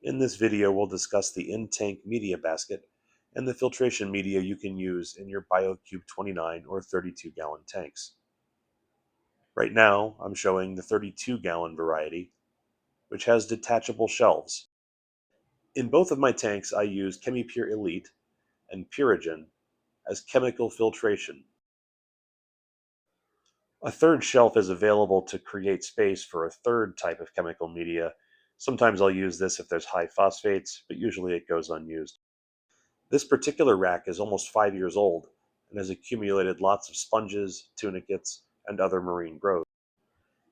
In this video, we'll discuss the Intank media basket and the filtration media you can use in your Biocube 29 or 32-gallon tanks. Right now, I'm showing the 32-gallon variety, which has detachable shelves. In both of my tanks, I use ChemiPure Elite and Purigen as chemical filtration. A third shelf is available to create space for a third type of chemical media. Sometimes I'll use this if there's high phosphates, but usually it goes unused. This particular rack is almost 5 years old and has accumulated lots of sponges, tunicates, and other marine growth.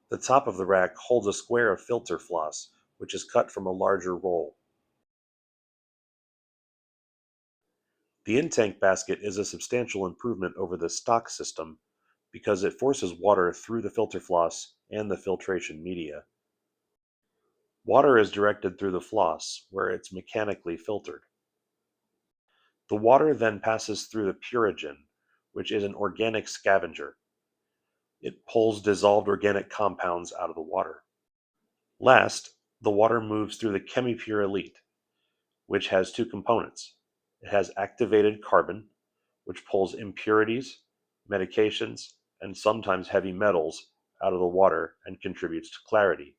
The top of the rack holds a square of filter floss, which is cut from a larger roll. The Intank basket is a substantial improvement over the stock system because it forces water through the filter floss and the filtration media. Water is directed through the floss, where it's mechanically filtered. The water then passes through the Purigen, which is an organic scavenger. It pulls dissolved organic compounds out of the water. Last, the water moves through the ChemiPure Elite, which has two components. It has activated carbon, which pulls impurities, medications, and sometimes heavy metals out of the water and contributes to clarity.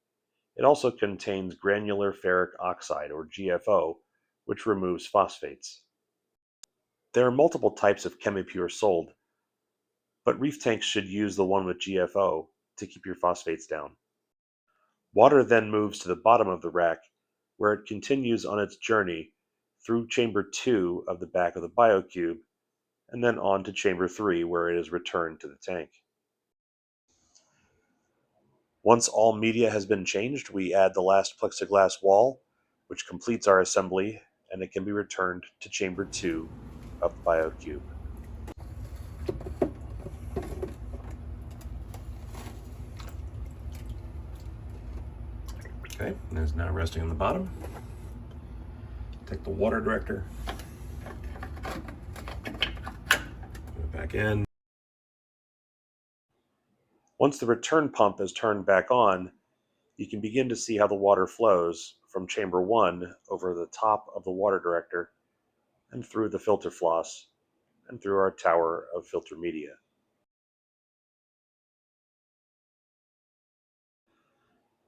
It also contains granular ferric oxide, or GFO, which removes phosphates. There are multiple types of ChemiPure sold, but reef tanks should use the one with GFO to keep your phosphates down. Water then moves to the bottom of the rack, where it continues on its journey through chamber 2 of the back of the Biocube, and then on to chamber 3, where it is returned to the tank. Once all media has been changed, we add the last plexiglass wall, which completes our assembly, and it can be returned to chamber 2 of the Biocube. Okay, and it's now resting on the bottom. Take the water director, put it back in. Once the return pump is turned back on, you can begin to see how the water flows from chamber 1 over the top of the water director and through the filter floss and through our tower of filter media.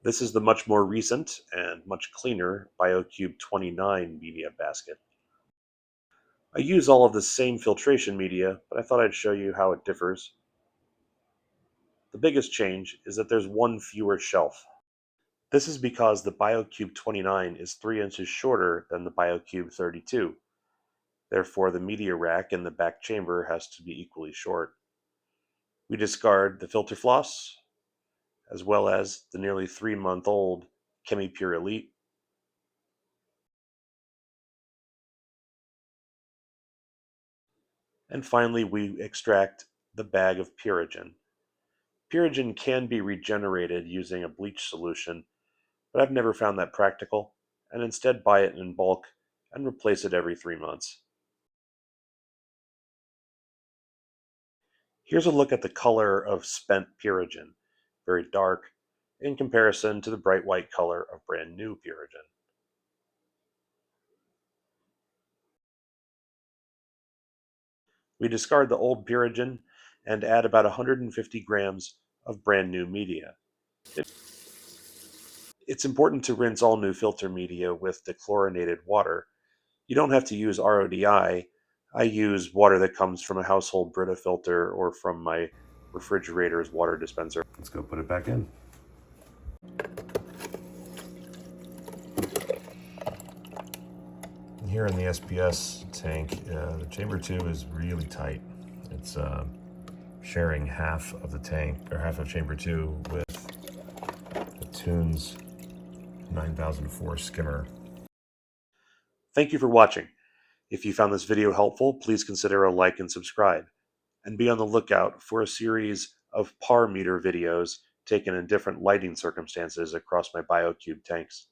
This is the much more recent and much cleaner Biocube 29 media basket. I use all of the same filtration media, but I thought I'd show you how it differs. The biggest change is that there's one fewer shelf. This is because the Biocube 29 is 3 inches shorter than the Biocube 32. Therefore, the media rack in the back chamber has to be equally short. We discard the filter floss, as well as the nearly 3-month-old ChemiPure Elite. And finally, we extract the bag of Purigen. Purigen can be regenerated using a bleach solution, but I've never found that practical, and instead buy it in bulk and replace it every 3 months. Here's a look at the color of spent Purigen, very dark, in comparison to the bright white color of brand new Purigen. We discard the old Purigen and add about 150 grams of brand new media. It's important to rinse all new filter media with dechlorinated water. You don't have to use RODI. I use water that comes from a household Brita filter or from my refrigerator's water dispenser. Let's go put it back in. Here in the SPS tank, the chamber 2 is really tight. It's sharing half of the tank, or half of chamber 2, with the Tunes 9004 skimmer. Thank you for watching. If you found this video helpful, please consider a like and subscribe. And be on the lookout for a series of par meter videos taken in different lighting circumstances across my Biocube tanks.